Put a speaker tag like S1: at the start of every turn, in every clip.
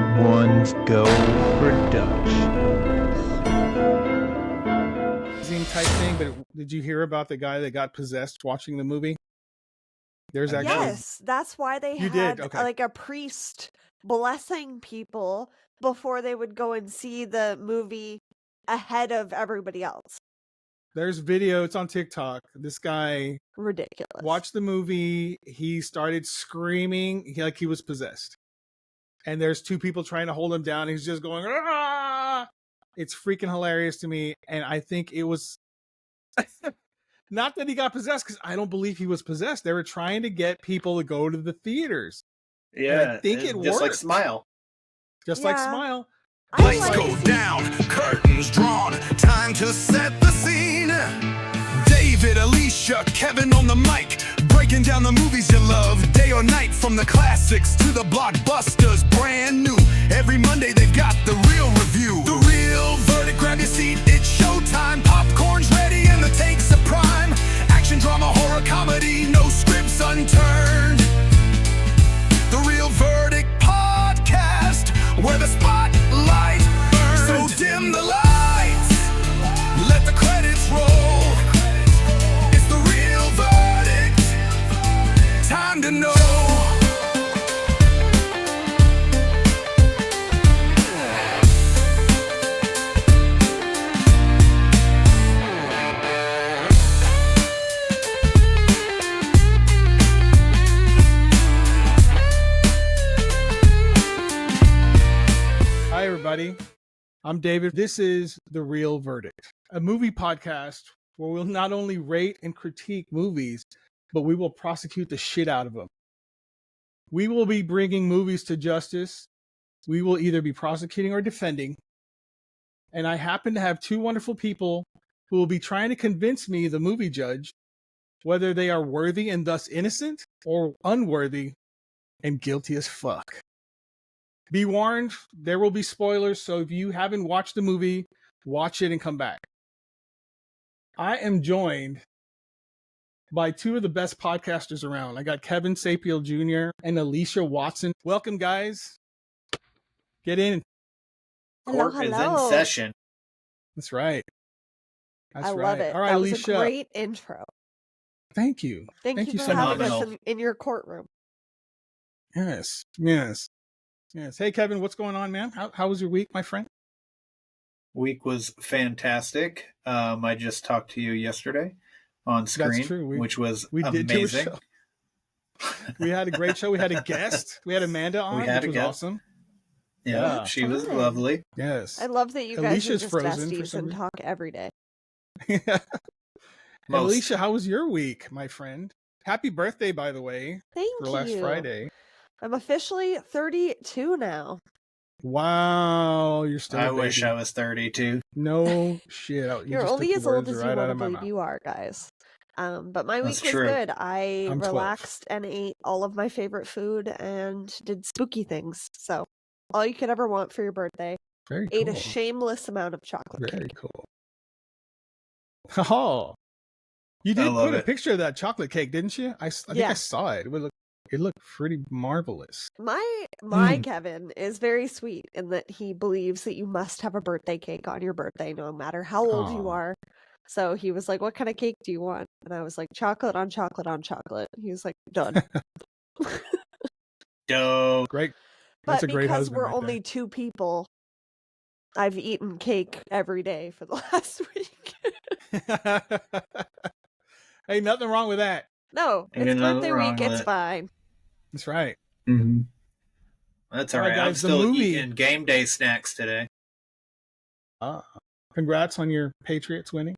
S1: Weird Ones Go Production.
S2: Type thing, but did you hear about the guy that got possessed watching the movie? There's actually
S3: Yes, that's why they
S2: You
S3: had
S2: did? Okay.
S3: like a priest blessing people before they would go and see the movie ahead of everybody else.
S2: There's video, it's on TikTok. This guy
S3: Ridiculous.
S2: watched the movie, he started screaming like he was possessed. And there's two people trying to hold him down. He's just going, ah! It's freaking hilarious to me. And I think it was not that he got possessed, because I don't believe he was possessed. They were trying to get people to go to the theaters.
S4: Yeah,
S2: and I think it
S4: just
S2: worked.
S4: like Smile.
S2: Just like Smile.
S5: Lights go down, curtains drawn, time to set the scene. David, Alicia, Kevin on the mic, breaking down the movies you love, day or night, from the classics to the blockbusters, brand new. Every Monday they've got the real review. The Real Verdict, grab your seat, it's showtime. Popcorn's ready and the takes are prime. Action, drama, horror, comedy, no scripts unturned. The Real Verdict podcast, where the spotlight burns. So dim the lights, let the credits roll. It's the Real Verdict, time to know.
S2: Hi, everybody. I'm David. This is The Real Verdict, a movie podcast where we'll not only rate and critique movies, but we will prosecute the shit out of them. We will be bringing movies to justice. We will either be prosecuting or defending. And I happen to have two wonderful people who will be trying to convince me, the movie judge, whether they are worthy and thus innocent, or unworthy and guilty as fuck. Be warned, there will be spoilers, so if you haven't watched the movie, watch it and come back. I am joined by two of the best podcasters around. I got Kevin Sapiel Jr. and Alicia Watson. Welcome, guys. Get in.
S3: Hello,
S4: Court is
S3: hello.
S4: in session.
S2: That's right.
S3: I love it.
S2: All right,
S3: that
S2: Alicia.
S3: was a great intro.
S2: Thank you.
S3: Thank you for
S2: so much.
S3: having us
S4: Phenomenal.
S3: in your courtroom.
S2: Yes. Hey, Kevin, what's going on, man? How was your week, my friend?
S4: Week was fantastic. I just talked to you yesterday on screen,
S2: That's true.
S4: which was
S2: We
S4: amazing.
S2: did do a show. We had a great show. We had a guest. We had Amanda on,
S4: We had
S2: which
S4: a
S2: was
S4: guest.
S2: awesome.
S4: Yeah,
S2: Yeah.
S4: she was
S3: Fun.
S4: lovely.
S2: Yes.
S3: I love that you guys
S2: Alicia's
S3: are just
S2: frozen for
S3: besties
S2: some
S3: and
S2: reason.
S3: talk every day.
S4: Most.
S2: Alicia, how was your week, my friend? Happy birthday, by the way,
S3: Thank
S2: for
S3: you.
S2: last Friday.
S3: I'm officially 32 now.
S2: Wow, you're still
S4: I
S2: a
S4: wish
S2: baby.
S4: I was 32.
S2: No shit.
S3: You're
S2: just
S3: only
S2: took
S3: as
S2: the
S3: old
S2: words
S3: as you
S2: right
S3: want
S2: out
S3: to
S2: of my
S3: believe
S2: mouth.
S3: you are, guys. But my
S4: That's
S3: week was
S4: true.
S3: good. I
S2: I'm 12.
S3: relaxed and ate all of my favorite food and did spooky things. So, all you could ever want for your birthday.
S2: Very
S3: Ate
S2: cool.
S3: a shameless amount of chocolate
S2: Very
S3: cake.
S2: cool. Oh, you
S4: I
S2: did
S4: love
S2: put a
S4: it.
S2: picture of that chocolate cake, didn't you? I think
S3: Yeah.
S2: I saw it. It looked pretty marvelous.
S3: My Kevin is very sweet in that he believes that you must have a birthday cake on your birthday, no matter how old you
S2: Aw.
S3: are. So he was like, "What kind of cake do you want?" And I was like, "Chocolate on chocolate on chocolate." He was like, "Done."
S4: Dope.
S2: Great.
S3: But
S2: That's a great
S3: because
S2: husband
S3: we're
S2: right
S3: only two people, I've eaten cake every day for the last week.
S2: there. Hey, nothing wrong with that.
S3: No,
S4: Ain't
S3: it's
S4: nothing
S3: birthday
S4: wrong
S3: week.
S4: with
S3: It's
S4: it.
S3: fine.
S2: That's right.
S4: Mm-hmm. That's all
S2: All right,
S4: right. I'm
S2: guys, the
S4: still
S2: movie-
S4: eating game day snacks today.
S2: Congrats on your Patriots winning.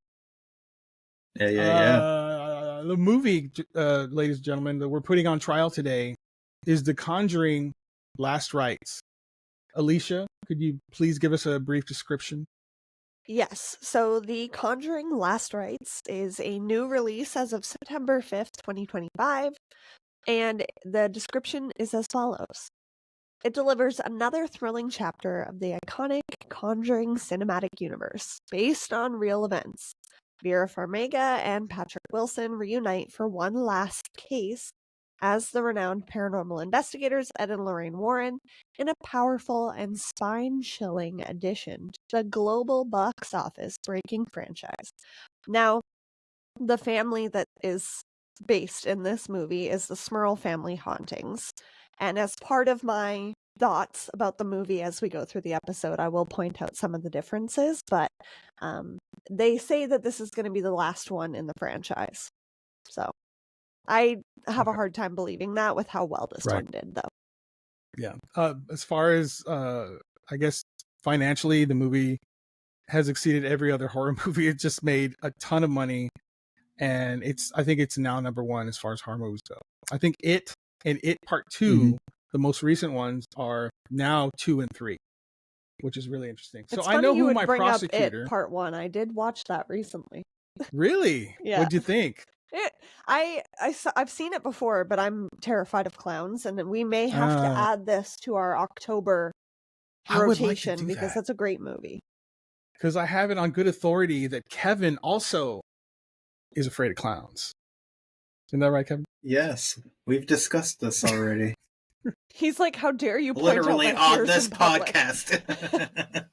S4: Yeah.
S2: The movie, ladies and gentlemen, that we're putting on trial today is The Conjuring Last Rites. Alicia, could you please give us a brief description?
S3: Yes, so The Conjuring Last Rites is a new release as of September 5th, 2025, and the description is as follows. It delivers another thrilling chapter of the iconic Conjuring cinematic universe, based on real events. Vera Farmiga and Patrick Wilson reunite for one last case as the renowned paranormal investigators Ed and Lorraine Warren in a powerful and spine-chilling addition to the global box office breaking franchise. Now, the family that is based in this movie is the Smurl family hauntings. And as part of my thoughts about the movie as we go through the episode, I will point out some of the differences, but they say that this is going to be the last one in the franchise. So I have a hard time believing that with how well this one did, though.
S2: Yeah. As far as, I guess, financially, the movie has exceeded every other horror movie. It just made a ton of money. And I think it's now number one as far as horror movies go. I think It and It Part 2, the most recent ones, are now 2 and 3, which is really interesting.
S3: It's
S2: so I know
S3: funny you
S2: who
S3: would
S2: my
S3: bring
S2: prosecutor.
S3: up It Part 1. I did watch that recently.
S2: Really?
S3: Yeah.
S2: What'd you think?
S3: I've seen it before, but I'm terrified of clowns, and we may have to add this to our October rotation because that's a great movie.
S2: Because I have it on good authority that Kevin also is afraid of clowns. Isn't that right, Kevin?
S4: Yes, we've discussed this already.
S3: He's like, how dare you point
S4: Literally
S3: out my
S4: on
S3: fears
S4: this
S3: in public.
S4: podcast.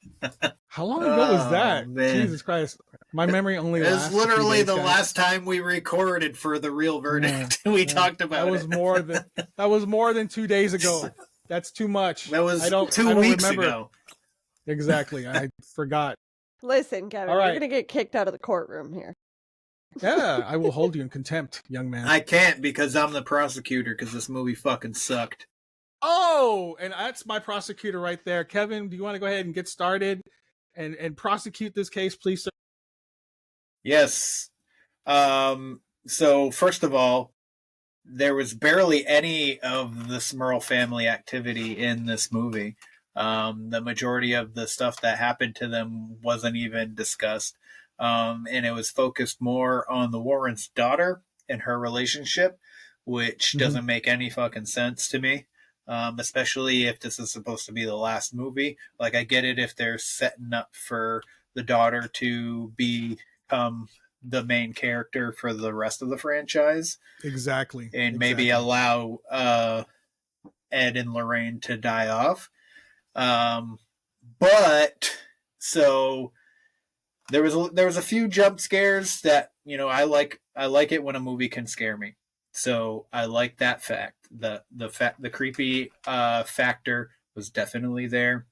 S2: How long ago was that?
S4: Man.
S2: Jesus Christ. My memory only
S4: It
S2: lasts
S4: was literally
S2: a few days,
S4: the
S2: guys.
S4: last time we recorded for the real verdict. We talked about
S2: That was more than 2 days ago. That's too much.
S4: That was
S2: I don't
S4: 2 weeks
S2: remember.
S4: ago.
S2: Exactly. I forgot.
S3: Listen, Kevin,
S2: All right.
S3: you're going to get kicked out of the courtroom here.
S2: Yeah, I will hold you in contempt, young man.
S4: I can't because I'm the prosecutor because this movie fucking sucked.
S2: Oh, and that's my prosecutor right there. Kevin, do you want to go ahead and get started and prosecute this case, please, sir?
S4: Yes. So first of all, there was barely any of the Smurl family activity in this movie. The majority of the stuff that happened to them wasn't even discussed. And it was focused more on the Warren's daughter and her relationship, which doesn't make any fucking sense to me. Especially if this is supposed to be the last movie. Like, I get it if they're setting up for the daughter to become the main character for the rest of the franchise.
S2: Exactly.
S4: And maybe allow Ed and Lorraine to die off. But so there was a few jump scares that, you know, I like it when a movie can scare me. So I like that fact. The creepy factor was definitely there.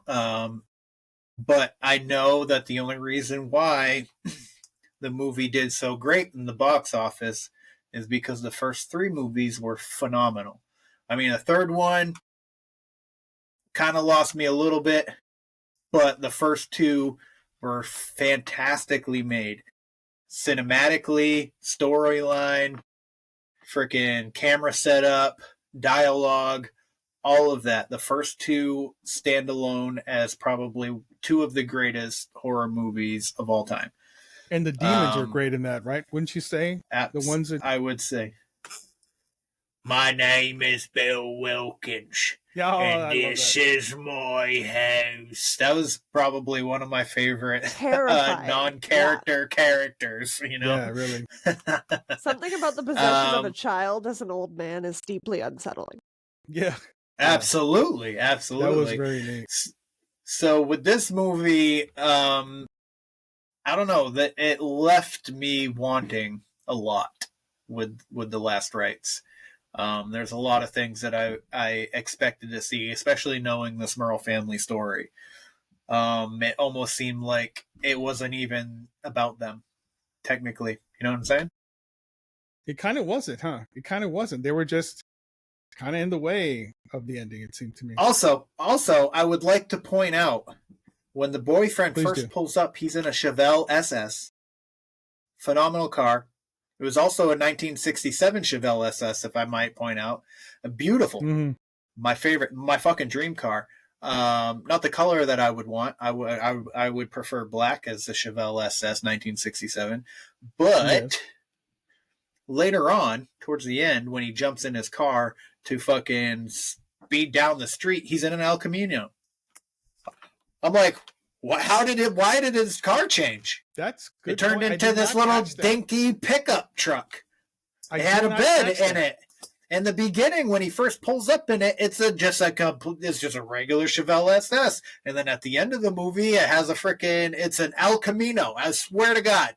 S4: But I know that the only reason why the movie did so great in the box office is because the first 3 movies were phenomenal. I mean, the third one kind of lost me a little bit, but the first 2 were fantastically made. Cinematically, storyline, freaking camera setup, dialogue, all of that. The first 2 stand alone as probably 2 of the greatest horror movies of all time.
S2: And the demons are great in that, right? Wouldn't you say? The ones that
S4: I would say. My name is Bill Wilkins.
S2: Yeah,
S4: and this is my house. That was probably one of my favorite non-character characters, you know?
S2: Yeah, really.
S3: Something about the possession of a child as an old man is deeply unsettling.
S2: Yeah.
S4: Absolutely. Absolutely.
S2: That was very neat.
S4: So with this movie, I don't know, that it left me wanting a lot with the Last Rites. There's a lot of things that I expected to see, especially knowing the Smurl family story. It almost seemed like it wasn't even about them, technically. You know what I'm saying?
S2: It kind of wasn't, huh? It kind of wasn't. They were just kind of in the way of the ending, it seemed to me.
S4: Also, I would like to point out, when the boyfriend pulls up, he's in a Chevelle SS. Phenomenal car. It was also a 1967 Chevelle SS, if I might point out. Beautiful.
S2: Mm-hmm.
S4: My favorite, my fucking dream car. Not the color that I would want. I would prefer black as the Chevelle SS 1967. But later on, towards the end, when he jumps in his car to fucking speed down the street, he's in an El Camino. I'm like, why did his car change?
S2: That's good.
S4: It turned into this little dinky pickup truck. It had a bed in it. In the beginning, when he first pulls up in it, it's just a regular Chevelle SS, and then at the end of the movie, it's an El Camino. I swear to God,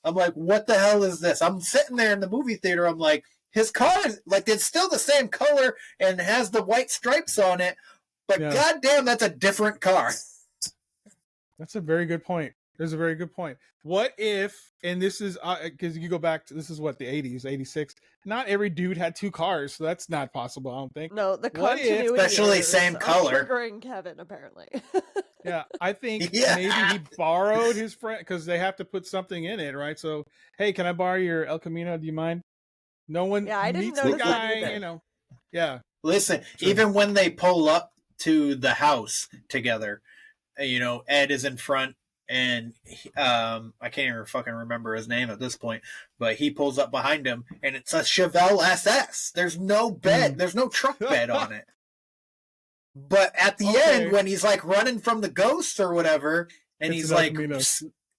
S4: I'm like, what the hell is this? I'm sitting there in the movie theater. I'm like, his car is like it's still the same color and has the white stripes on it, but goddamn, that's a different car.
S2: That's a very good point. There's a very good point. What if, and this is because you go back to, this is what, the 80s, 86. Not every dude had 2 cars, so that's not possible, I don't think.
S3: No, the
S2: What if-
S3: continuity
S4: Especially
S3: errors
S4: same
S3: are
S4: color.
S3: triggering Kevin, apparently.
S2: Yeah, I think
S4: Yeah.
S2: maybe he borrowed his friend, because they have to put something in it, right? So, hey, can I borrow your El Camino? Do you mind? No one
S3: Yeah, I didn't
S2: meets the
S3: notice that
S2: guy,
S3: either.
S2: you know. Yeah.
S4: Listen,
S2: True.
S4: even when they pull up to the house together, you know, Ed is in front, and I can't even fucking remember his name at this point, but he pulls up behind him, and it's a Chevelle SS. There's no bed, there's no truck bed on it. But at the end, when he's like running from the ghosts or whatever, and
S2: It's
S4: he's
S2: an El
S4: like,
S2: Camino.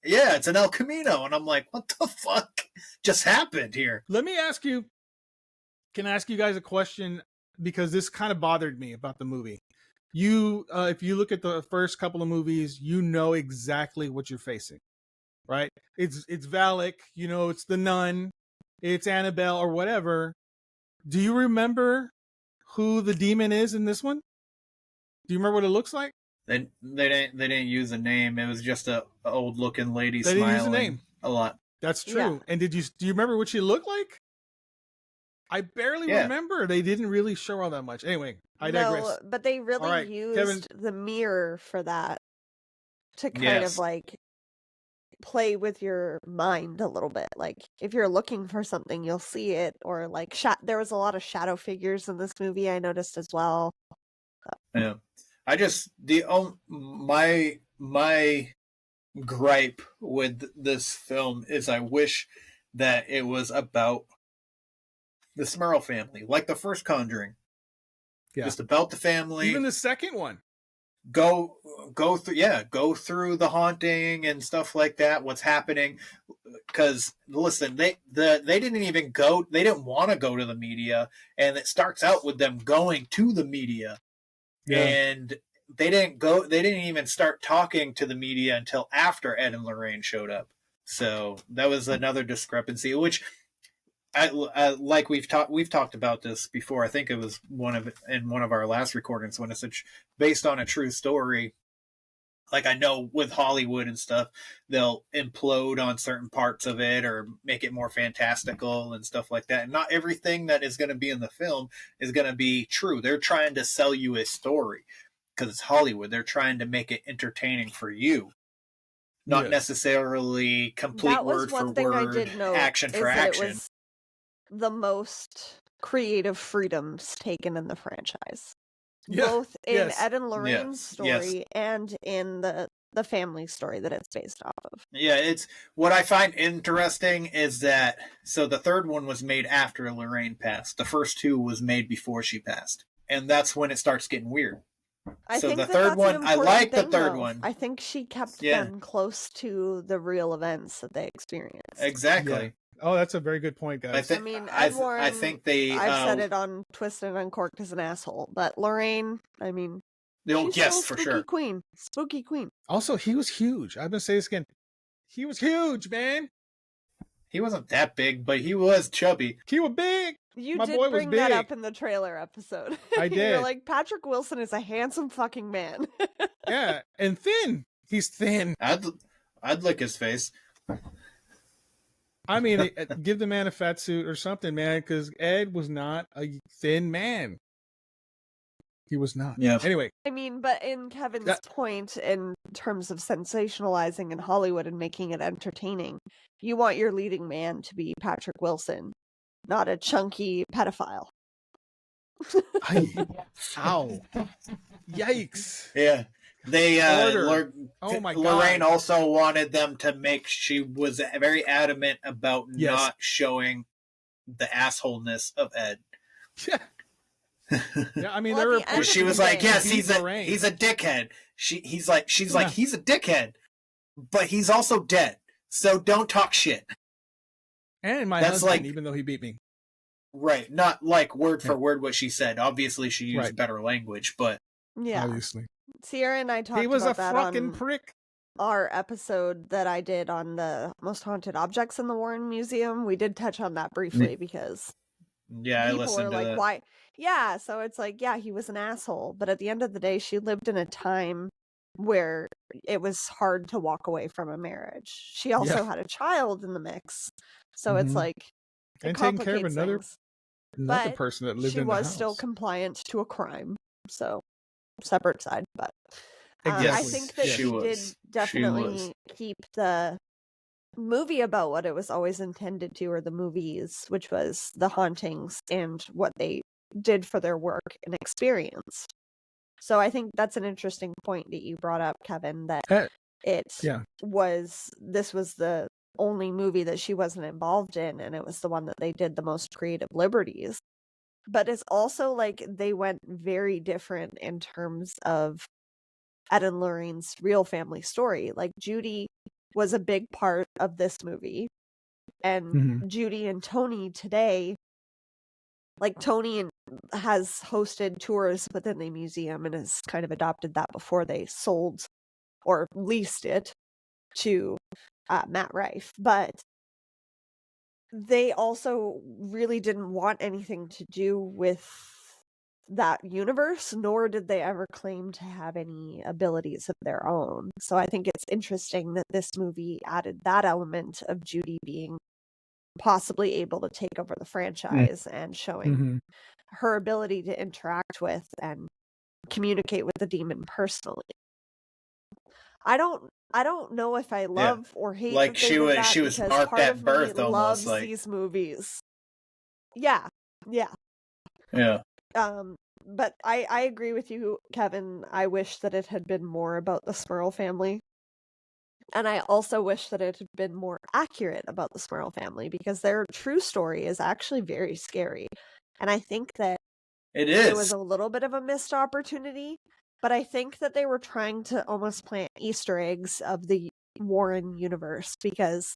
S4: yeah, it's an El Camino, and I'm like, what the fuck just happened here?
S2: Let me ask you, can I ask you guys a question? Because this kind of bothered me about the movie. You, if you look at the first couple of movies, you know exactly what you're facing, right? It's Valak, you know, it's the nun, it's Annabelle or whatever. Do you remember who the demon is in this one? Do you remember what it looks like?
S4: They didn't use a name. It was just a old looking lady
S2: They didn't
S4: smiling
S2: use a name.
S4: a lot.
S2: That's true.
S3: Yeah.
S2: And do you remember what she looked like? I barely remember. They didn't really show all that much. Anyway, I digress.
S3: No, but they really
S2: All right,
S3: used
S2: Kevin.
S3: the mirror for that to kind
S4: Yes.
S3: of like play with your mind a little bit. Like if you're looking for something, you'll see it, or like there was a lot of shadow figures in this movie I noticed as well.
S4: Yeah, I just my gripe with this film is I wish that it was about the Smurl family, like the first Conjuring.
S2: Yeah.
S4: Just about the family.
S2: Even the second one.
S4: Go through the haunting and stuff like that. What's happening? Because listen, they didn't want to go to the media, and it starts out with them going to the media.
S2: Yeah.
S4: And they didn't even start talking to the media until after Ed and Lorraine showed up. So that was another discrepancy, which like we've talked about this before. I think it was one of our last recordings when it's based on a true story. Like I know with Hollywood and stuff, they'll implode on certain parts of it or make it more fantastical and stuff like that. And not everything that is going to be in the film is going to be true. They're trying to sell you a story because it's Hollywood. They're trying to make it entertaining for you. Not necessarily complete
S3: That was
S4: word for
S3: one thing I
S4: word,
S3: did note,
S4: action
S3: is
S4: for
S3: that
S4: action.
S3: it was the most creative freedoms taken in the franchise.
S2: Yeah.
S3: Both in
S2: Yes.
S3: Ed and Lorraine's
S4: Yes.
S3: story and in the family story that it's based off of.
S4: Yeah, it's what I find interesting is that so the third one was made after Lorraine passed. The first 2 was made before she passed, and that's when it starts getting weird.
S3: I
S4: So
S3: think
S4: the
S3: that
S4: third
S3: that's
S4: one-
S3: an
S4: I
S3: important
S4: like the
S3: thing,
S4: third
S3: though.
S4: one.
S3: I think she kept
S4: Yeah.
S3: them close to the real events that they experienced.
S4: Exactly.
S2: Oh, that's a very good point, guys.
S3: I mean,
S4: I
S3: Ed Warren,
S4: think they.
S3: I've said it on Twisted and Uncorked as an asshole, but Lorraine, I mean, she's
S4: yes,
S3: still
S4: for
S3: spooky
S4: sure.
S3: queen. Spooky queen.
S2: Also, he was huge. I'm going to say this again. He was huge, man.
S4: He wasn't that big, but he was chubby.
S2: He was big.
S3: You
S2: My
S3: did
S2: boy was
S3: bring that
S2: big.
S3: up in the trailer episode.
S2: I
S3: You're
S2: did.
S3: like, Patrick Wilson is a handsome fucking man.
S2: Yeah, and thin. He's thin.
S4: I'd lick his face.
S2: I mean, give the man a fat suit or something, man, because Ed was not a thin man. He was not.
S4: Yeah.
S2: Anyway,
S3: I mean, but in Kevin's
S2: That-
S3: point, in terms of sensationalizing in Hollywood and making it entertaining, you want your leading man to be Patrick Wilson, not a chunky pedophile.
S2: ow. Yikes.
S4: Yeah. They
S2: Order. Oh my God.
S4: Lorraine also wanted them to she was very adamant about
S2: Yes.
S4: not showing the assholeness of Ed.
S2: Yeah. Yeah, I mean,
S3: Well,
S2: there
S3: at
S2: were
S3: the end
S4: Where
S3: of
S4: she
S3: the
S4: was like,
S3: day-
S4: yes,
S2: Beat Lorraine.
S4: he's a dickhead. She's like,
S2: Yeah.
S4: he's a dickhead, but he's also dead. So don't talk shit.
S2: And my
S4: That's
S2: husband,
S4: like-
S2: even though he beat me.
S4: Right, not like word for word what she said. Obviously, she used
S2: Right.
S4: better language, but
S3: Yeah.
S2: Obviously.
S3: Sierra and I talked
S2: He was a
S3: about that
S2: fucking
S3: on
S2: prick.
S3: our episode that I did on the most haunted objects in the Warren Museum. We did touch on that briefly because
S4: yeah, I
S3: people
S4: listened
S3: are
S4: to
S3: like,
S4: that.
S3: why? Yeah, so it's like, yeah, he was an asshole. But at the end of the day, she lived in a time where it was hard to walk away from a marriage. She also had a child in the mix. So it's
S2: Mhm.
S3: like, it
S2: And taking care of
S3: complicates
S2: another
S3: things. But
S2: person that lived
S3: she
S2: in the
S3: was
S2: house.
S3: still compliant to a crime. So, separate side. But I
S2: Exactly.
S3: think that
S2: Yes.
S3: she
S4: She
S3: did
S4: was.
S3: definitely keep the movie about what it was always intended to, or the movies, which was the hauntings and what they did for their work and experience. So I think that's an interesting point that you brought up, Kevin, that this was the only movie that she wasn't involved in, and it was the one that they did the most creative liberties. But it's also like they went very different in terms of Ed and Lorraine's real family story. Like, Judy was a big part of this movie, and Judy and Tony today, like, Tony has hosted tours within the museum and has kind of adopted that before they sold or leased it to Matt Rife. But they also really didn't want anything to do with that universe, nor did they ever claim to have any abilities of their own. So I think it's interesting that this movie added that element of Judy being possibly able to take over the franchise and showing her ability to interact with and communicate with the demon personally. I don't know if I love or hate
S4: Like
S3: that they did that,
S4: she was
S3: because
S4: marked
S3: part
S4: at
S3: of me
S4: birth almost,
S3: loves
S4: like.
S3: these movies. Yeah.
S4: Yeah.
S3: But I agree with you, Kevin. I wish that it had been more about the Smurl family. And I also wish that it had been more accurate about the Smurl family, because their true story is actually very scary. And I think that
S4: It
S3: it was
S4: is.
S3: a little bit of a missed opportunity, but I think that they were trying to almost plant Easter eggs of the Warren universe, because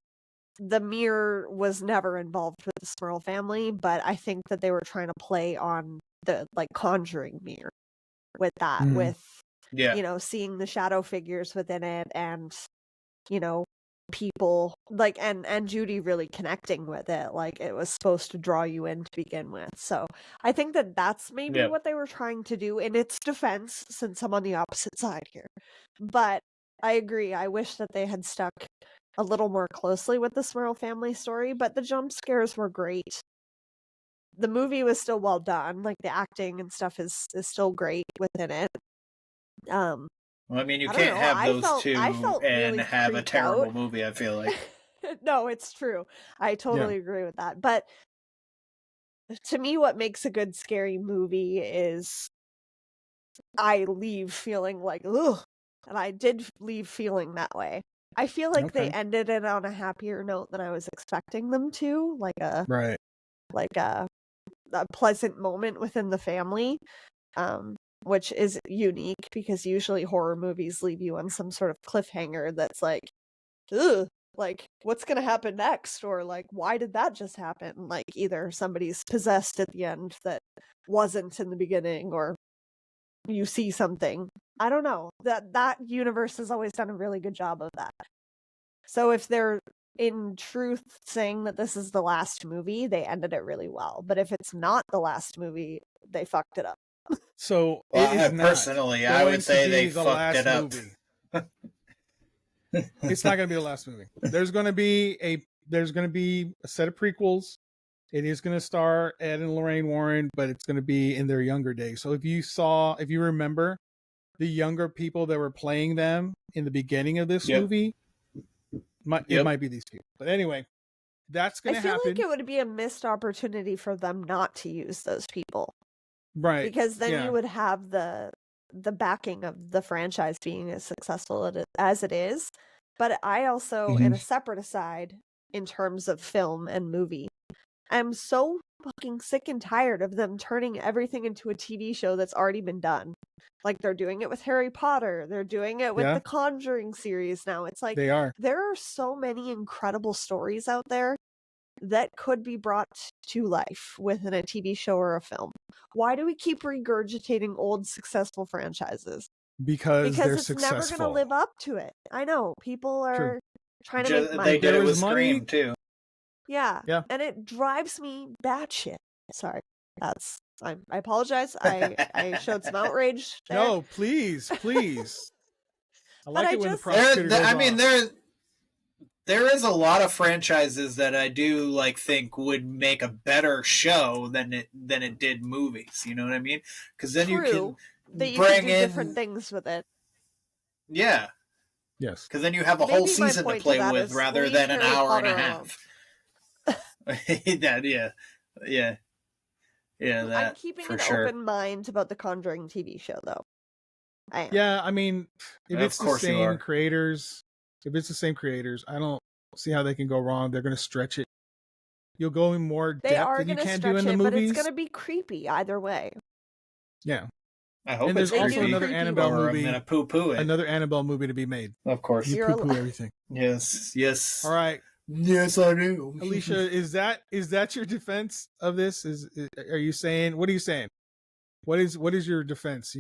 S3: the mirror was never involved with the Smurl family, but I think that they were trying to play on the, like, Conjuring mirror with that, with, you know, seeing the shadow figures within it, and, you know, people like, and Judy really connecting with it. Like, it was supposed to draw you in to begin with. So I think that that's maybe what they were trying to do, in its defense, since I'm on the opposite side here. But I agree, I wish that they had stuck a little more closely with the Smurl family story, but the jump scares were great. The movie was still well done. Like, the acting and stuff is still great within it.
S4: Well, I mean, you
S3: I don't
S4: can't
S3: know,
S4: have
S3: I
S4: those two
S3: felt
S4: and
S3: really
S4: have a
S3: creeped
S4: terrible
S3: out.
S4: movie, I feel like.
S3: No, it's true. I totally agree with that. But to me, what makes a good scary movie is I leave feeling like, ugh. And I did leave feeling that way. I feel like they ended it on a happier note than I was expecting them to, like a pleasant moment within the family, which is unique, because usually horror movies leave you on some sort of cliffhanger that's like, ugh, like, what's gonna happen next? Or like, why did that just happen? Like, either somebody's possessed at the end that wasn't in the beginning, or you see something. I don't know. That universe has always done a really good job of that. So if they're in truth saying that this is the last movie, they ended it really well. But if it's not the last movie, they fucked it up.
S2: So
S4: Well,
S2: it is not
S4: personally, I would say they
S2: the
S4: fucked
S2: last
S4: it up.
S2: movie. It's not going to be the last movie. There's going to be a set of prequels. It is going to star Ed and Lorraine Warren, but it's going to be in their younger days. So if you remember the younger people that were playing them in the beginning of this movie, it might be these people. But anyway, that's going to happen.
S3: I feel like it would be a missed opportunity for them not to use those people.
S2: Right.
S3: Because then you would have the backing of the franchise being as successful as it is. But I also, in a separate aside, in terms of film and movie, I'm so fucking sick and tired of them turning everything into a TV show that's already been done. Like, they're doing it with Harry Potter. They're doing it with the Conjuring series now. It's like,
S2: they are.
S3: There are so many incredible stories out there that could be brought to life within a TV show or a film. Why do we keep regurgitating old successful franchises?
S2: Because they're
S3: it's never
S2: successful.
S3: going to live up to it. I know people are trying to make money.
S4: They did
S2: There
S4: it
S2: was
S4: with
S2: money.
S4: Scream too.
S3: Yeah.
S2: Yeah.
S3: And it drives me batshit. Sorry. I apologize. I showed some outrage there.
S2: No, please. I like
S3: I
S2: it when the
S3: just-
S2: prosecutor goes
S4: I mean,
S2: off.
S4: there is a lot of franchises that I do like think would make a better show than it did movies. You know what I mean? Because then you
S3: True,
S4: can
S3: that you
S4: bring
S3: can do
S4: in
S3: different things with it.
S4: Yeah,
S2: Yes.
S4: because then you have a
S3: Maybe
S4: whole
S3: my
S4: season to
S3: point to
S4: play
S3: that
S4: with
S3: is
S4: rather
S3: leave
S4: than an
S3: Harry
S4: hour and a
S3: Potter
S4: half. That
S3: I'm keeping
S4: for
S3: an
S4: sure.
S3: open mind about the Conjuring TV show, though. I am.
S2: Yeah, I mean, if
S4: Of
S2: it's the
S4: course you
S2: same
S4: are.
S2: creators, I don't see how they can go wrong. They're going to stretch it. You'll go in more
S3: They
S2: depth
S3: are
S2: than you
S3: going to
S2: can do
S3: stretch
S2: in the
S3: it, but
S2: movies.
S3: it's going to be creepy either way.
S2: Yeah,
S4: I hope
S2: and
S4: it's
S2: there's also
S4: creepy,
S2: another
S3: creepy
S2: Annabelle
S4: or
S2: movie.
S4: I'm gonna poo-poo it.
S2: Another Annabelle movie to be made.
S4: Of course.
S2: You
S3: You're
S2: poo-poo everything.
S4: Yes.
S2: All right,
S4: Yes, I do.
S2: Alicia, is that your defense of this? Are you saying? What are you saying? What is your defense?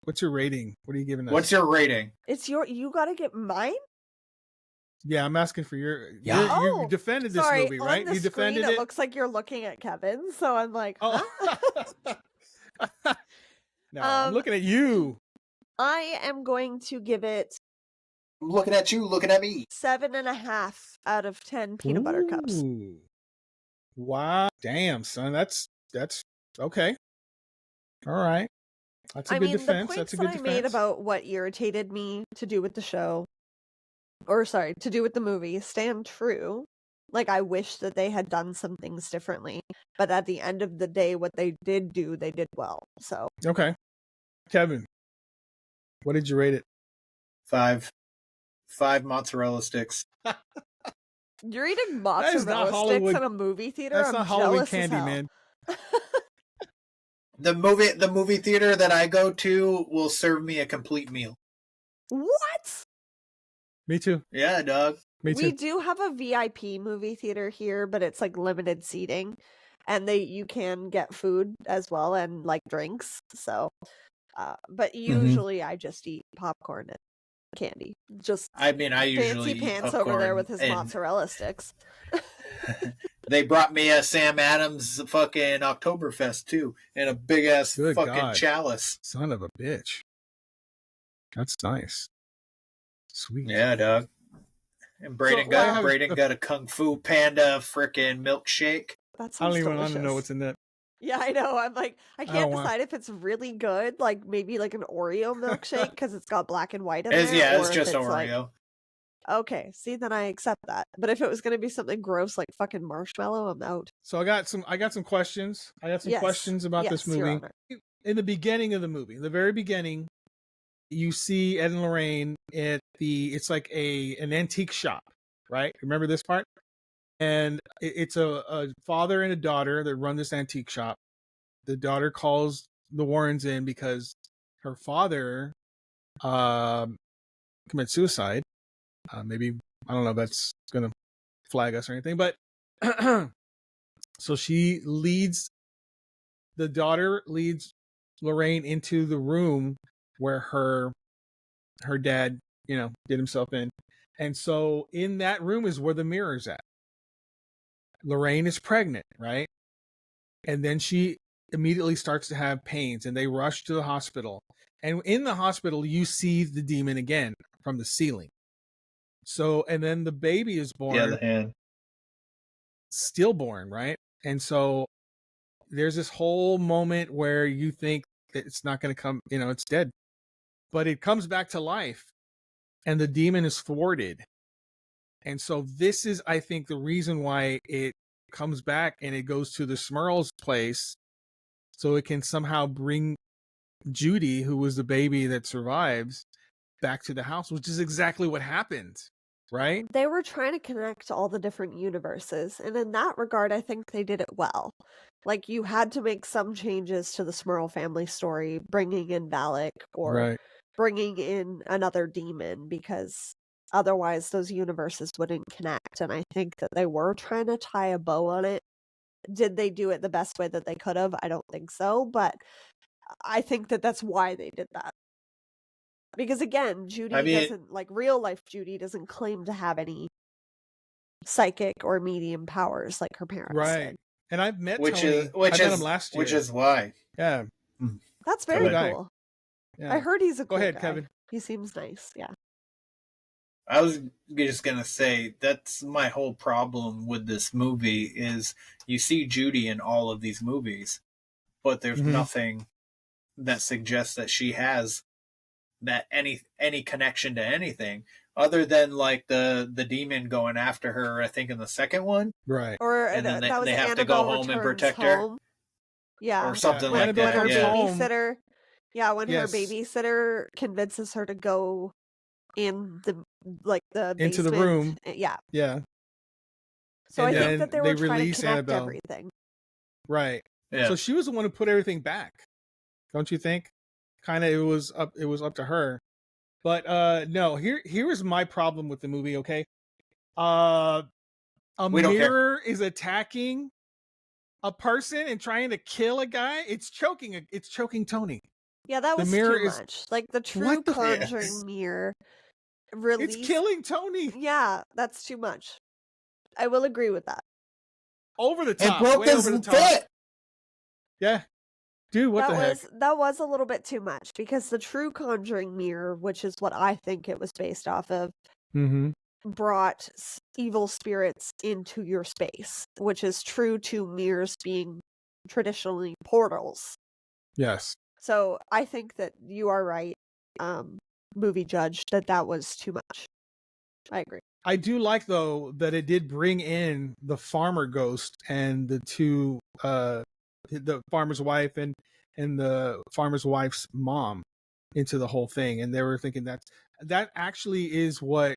S2: What's your rating? What are you giving us?
S4: What's your rating?
S3: You got to get mine?
S2: Yeah, I'm asking for your.
S4: Yeah.
S2: You
S3: Oh,
S2: defended this
S3: Sorry,
S2: movie, right?
S3: on the
S2: You defended
S3: screen,
S2: it.
S3: it looks like you're looking at Kevin, so I'm like,
S2: Oh.
S3: huh?
S2: No, I'm looking at you.
S3: I am going to give it
S4: I'm looking at you, looking at me.
S3: 7.5 out of 10 peanut butter cups.
S2: Ooh. Wow. Damn, son. That's okay. All right. That's a good defense.
S3: The
S2: That's
S3: points
S2: a
S3: that
S2: good
S3: I
S2: defense.
S3: made about what irritated me to do with the show, to do with the movie, stand true. Like, I wish that they had done some things differently, but at the end of the day, what they did do, they did well. So
S2: Okay. Kevin, what did you rate it?
S4: 5 mozzarella sticks.
S3: you're eating
S2: is not
S3: mozzarella sticks
S2: Hollywood-
S3: in a movie theater.
S2: That's
S3: I'm
S2: not Halloween
S3: jealous as
S2: candy,
S3: hell.
S2: man.
S4: The movie theater that I go to will serve me a complete meal.
S3: What?
S2: Me too.
S4: Yeah, dog.
S2: Me
S3: We
S2: too.
S3: do have a VIP movie theater here, but it's like limited seating, and you can get food as well and like drinks. So, but usually I just eat popcorn and candy. Just
S4: I mean, I usually
S3: fancy
S4: eat
S3: pants
S4: popcorn
S3: over there with his
S4: and
S3: mozzarella sticks.
S4: They brought me a Sam Adams fucking Oktoberfest too, in a big ass
S2: Good
S4: fucking
S2: God.
S4: chalice.
S2: Son of a bitch. That's nice. Sweet.
S4: Yeah, dog. And Braden
S2: So, I have-
S4: got a Kung Fu Panda frickin' milkshake.
S3: That
S2: I don't
S3: sounds
S2: even
S3: delicious.
S2: want to know what's in that.
S3: Yeah, I know. I'm like, I
S2: don't
S3: can't
S2: want-
S3: decide if it's really good, like maybe like an Oreo milkshake because it's got black and white in
S4: It's
S3: there. or if
S4: just
S3: like-
S4: Oreo.
S3: okay, see, then I accept that. But if it was going to be something gross like fucking marshmallow, I'm out.
S2: So I got some questions. I got some
S3: Yes.
S2: questions about this
S3: Yes, Your
S2: movie.
S3: Honor.
S2: In the beginning of the movie, the very beginning, you see Ed and Lorraine at it's like an antique shop, right? Remember this part? And it's a father and a daughter that run this antique shop. The daughter calls the Warrens in because her father commits suicide. Maybe, I don't know if that's going to flag us or anything, but so the daughter leads Lorraine into the room where her dad, did himself in. And so in that room is where the mirror's at. Lorraine is pregnant, right? And then she immediately starts to have pains and they rush to the hospital. And in the hospital, you see the demon again from the ceiling. So, and then the baby is born.
S4: The other hand.
S2: Stillborn, right? And so there's this whole moment where you think that it's not going to come, it's dead. But it comes back to life and the demon is thwarted. And so this is, I think, the reason why it comes back and it goes to the Smurl's place so it can somehow bring Judy, who was the baby that survives, back to the house, which is exactly what happened, right?
S3: They were trying to connect all the different universes, and in that regard, I think they did it well. Like, you had to make some changes to the Smurl family story, bringing in Valak or
S2: Right.
S3: bringing in another demon, because otherwise those universes wouldn't connect. impact, and I think that they were trying to tie a bow on it. Did they do it the best way that they could have? I don't think so, but I think that that's why they did that. Because again, Judy doesn't, like real life Judy doesn't claim to have any psychic or medium powers like her parents
S2: Right.
S3: did.
S2: And I've met
S4: which
S2: Tony.
S4: is which
S2: I met
S4: is
S2: him last year.
S4: which is why.
S2: Yeah.
S3: That's very
S2: guy.
S3: cool.
S2: Yeah.
S3: I heard he's a
S2: Go
S3: cool
S2: ahead,
S3: guy.
S2: Kevin.
S3: He seems nice. Yeah.
S4: I was just gonna say that's my whole problem with this movie is you see Judy in all of these movies, but there's nothing that suggests that she has that any connection to anything other than like the demon going after her. I think in the second one,
S2: Right?
S3: Or
S4: and then
S3: that was
S4: they have to
S3: Annabelle
S4: go home and
S3: Returns
S4: protect her.
S3: Home. Yeah.
S4: Or something
S2: Yeah.
S4: like
S2: Annabelle
S4: that.
S3: When her
S2: comes
S4: Yeah.
S2: home.
S3: babysitter, when
S2: Yes.
S3: her babysitter convinces her to go in the
S2: Into the
S3: basement.
S2: room.
S3: Yeah.
S2: Yeah.
S3: So
S2: And
S3: I
S2: then
S3: think that they
S2: they
S3: were trying to
S2: release
S3: connect
S2: Annabelle.
S3: everything.
S2: Right.
S4: Yeah.
S2: So she was the one who put everything back. Don't you think? Kind of it was up to her. But no, here is my problem with the movie, okay? A
S4: We don't care.
S2: mirror is attacking a person and trying to kill a guy. It's choking Tony.
S3: Yeah, that
S2: The
S3: was
S2: mirror
S3: too
S2: is-
S3: much. Like the true
S2: What the-
S3: Conjuring
S4: Yes.
S3: mirror release.
S2: It's killing Tony.
S3: Yeah, that's too much. I will agree with that.
S2: Over the
S4: It
S2: top.
S4: broke
S2: Way
S4: his
S2: over the top.
S4: foot.
S2: Yeah. Dude, what
S3: that
S2: the
S3: was
S2: heck?
S3: that was a little bit too much because the true Conjuring mirror, which is what I think it was based off of,
S2: Mm-hmm.
S3: brought evil spirits into your space, which is true to mirrors being traditionally portals.
S2: Yes.
S3: So I think that you are right, movie judge, that was too much. I agree.
S2: I do like though that it did bring in the farmer ghost and the two the farmer's wife and the farmer's wife's mom into the whole thing, and they were thinking that actually is what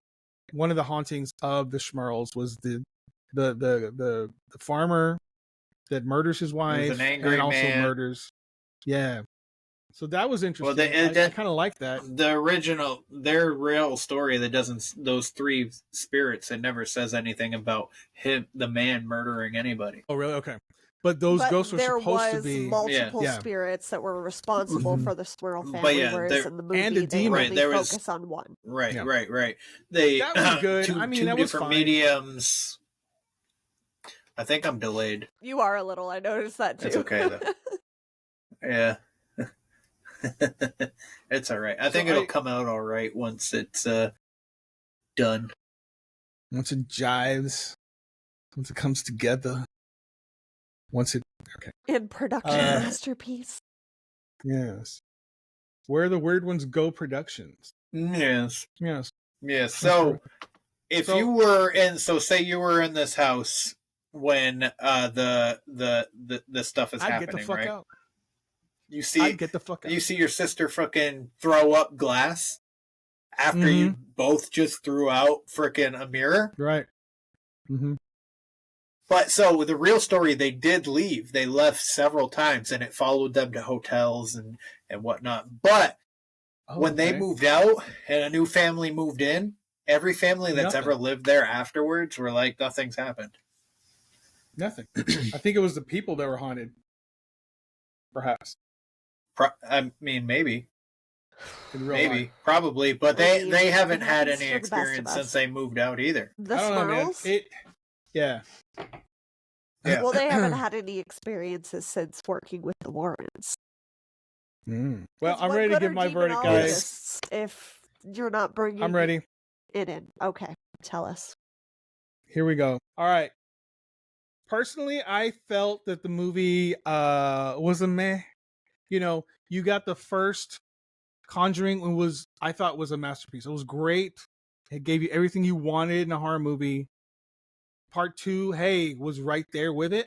S2: one of the hauntings of the Smurls was the farmer that murders his wife
S4: an angry
S2: and also
S4: man.
S2: murders. Yeah. So that was interesting.
S4: Well,
S2: I kind of like that.
S4: The original, their real story that doesn't, those three spirits, it never says anything about him, the man murdering anybody.
S2: Oh, really? Okay. But those
S3: But
S2: ghosts were
S3: there
S2: supposed to
S3: was
S2: be
S3: multiple
S2: Yeah.
S3: spirits that were responsible
S2: Mhm.
S3: for the Smurl
S4: But
S3: family,
S4: yeah,
S3: whereas
S4: there-
S3: in the movie
S2: and a
S3: they
S2: demon.
S3: only
S4: Right, there was-
S3: focus on one.
S4: Right,
S2: Yeah.
S4: right. They
S2: That was good.
S4: Two,
S2: I mean,
S4: two
S2: that was
S4: different
S2: fine.
S4: mediums. I think I'm delayed.
S3: You are a little. I noticed that too.
S4: It's okay though. Yeah. It's all right. I think it'll come out all right once it's done.
S2: Once it jives, once it comes together, once it
S3: In production masterpiece.
S2: yes. Where the Weird Ones Go Productions.
S4: Yes.
S2: Yes.
S4: Yes. So if
S2: So-
S4: you were in, so say you were in this house when the stuff is
S2: I'd
S4: happening,
S2: get the fuck
S4: right?
S2: out.
S4: You see,
S2: I'd get the fuck out.
S4: you see your sister fucking throw up glass after you both just threw out freaking a mirror.
S2: Right. Mm-hmm.
S4: But so the real story, they did leave. They left several times, and it followed them to hotels and whatnot. But when they moved out and a new family moved in, every family that's
S2: Nothing.
S4: ever lived there afterwards were like, nothing's happened.
S2: Nothing. I think it was the people that were haunted. Perhaps.
S4: I mean, maybe,
S2: In real life.
S4: probably, but
S3: I mean,
S4: they haven't
S3: it
S4: had
S3: happens
S4: any
S3: to the best of
S4: experience
S3: us.
S4: since they moved out either.
S3: The
S2: I don't know, man.
S3: Smurls?
S2: Yeah.
S4: Yeah.
S3: Well, they haven't had any experiences since working with the Warrens.
S2: Mm. Well,
S3: 'Cause
S2: I'm
S3: what
S2: ready to
S3: good
S2: give
S3: are
S2: my verdict, guys.
S3: demonologists if you're not bringing
S2: I'm ready.
S3: it in? Okay, tell us.
S2: Here we go. All right. Personally, I felt that the movie was a meh. You know, you got the first Conjuring I thought was a masterpiece. It was great. It gave you everything you wanted in a horror movie. Part 2, hey, was right there with it.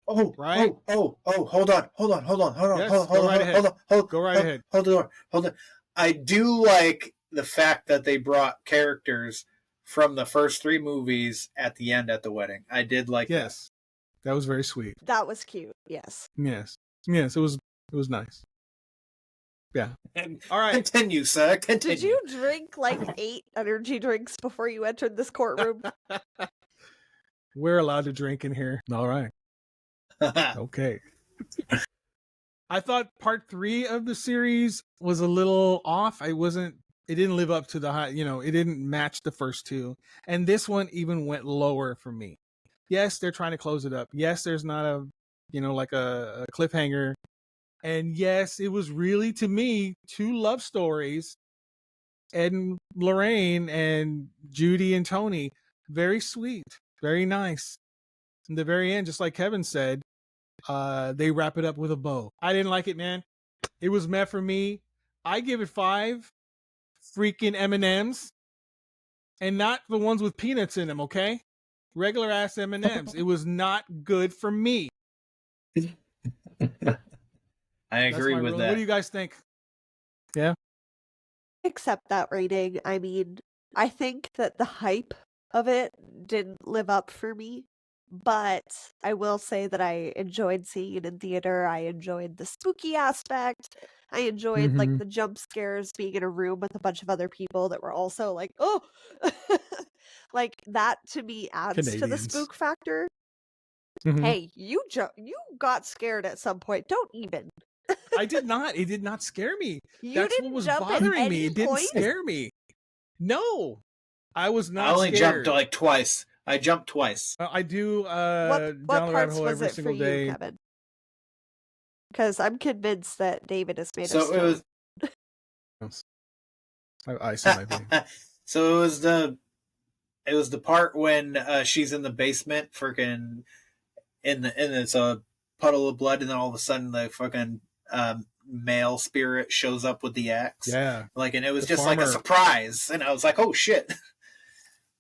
S4: Oh,
S2: Right?
S4: hold on.
S2: Yes, go right ahead. Go right ahead.
S4: Hold on. I do like the fact that they brought characters from the first 3 movies at the end at the wedding. I did like
S2: Yes. That was very sweet.
S3: That was cute. Yes.
S2: Yes. Yes, it was nice. Yeah.
S4: that.
S2: All right.
S4: Continue, sir. Continue.
S3: Did you drink like 8 energy drinks before you entered this courtroom?
S2: We're allowed to drink in here. All right. Okay. I thought part 3 of the series was a little off. It didn't live up to the high, it didn't match the first 2. And this one even went lower for me. Yes, they're trying to close it up. Yes, there's not like a cliffhanger. And yes, it was really, to me, 2 love stories. Ed and Lorraine and Judy and Tony. Very sweet. Very nice. In the very end, just like Kevin said, they wrap it up with a bow. I didn't like it, man. It was meant for me. I give it 5 freaking M&Ms, and not the ones with peanuts in them. Okay, regular ass M&Ms. It was not good for me.
S4: I agree with that.
S2: What do you guys think? Yeah,
S3: Accept that rating. I mean, I think that the hype of it didn't live up for me. But I will say that I enjoyed seeing it in theater. I enjoyed the spooky aspect. I enjoyed like the jump scares, being in a room with a bunch of other people that were also like, oh, like that to me adds to the
S2: Canadians.
S3: spook factor.
S2: Mhm.
S3: Hey, you got scared at some point. Don't even.
S2: I did not. It did not scare me.
S3: You
S2: That's what
S3: didn't
S2: was
S3: jump at
S2: bothering me.
S3: any
S2: It didn't
S3: point?
S2: scare me. No, I was not.
S4: I only
S2: scared.
S4: jumped like twice. I jumped twice.
S2: I do
S3: What
S2: down the rabbit
S3: parts
S2: hole
S3: was
S2: every
S3: it for
S2: single
S3: you,
S2: day.
S3: Kevin? Because I'm convinced that David has made
S4: So
S3: us.
S4: it
S2: was. I see my thing.
S4: So it was the part when she's in the basement, freaking and it's a puddle of blood, and then all of a sudden the fucking male spirit shows up with the axe.
S2: Yeah.
S4: Like, and it was
S2: The
S4: just like a
S2: farmer.
S4: surprise, and I was like, oh shit.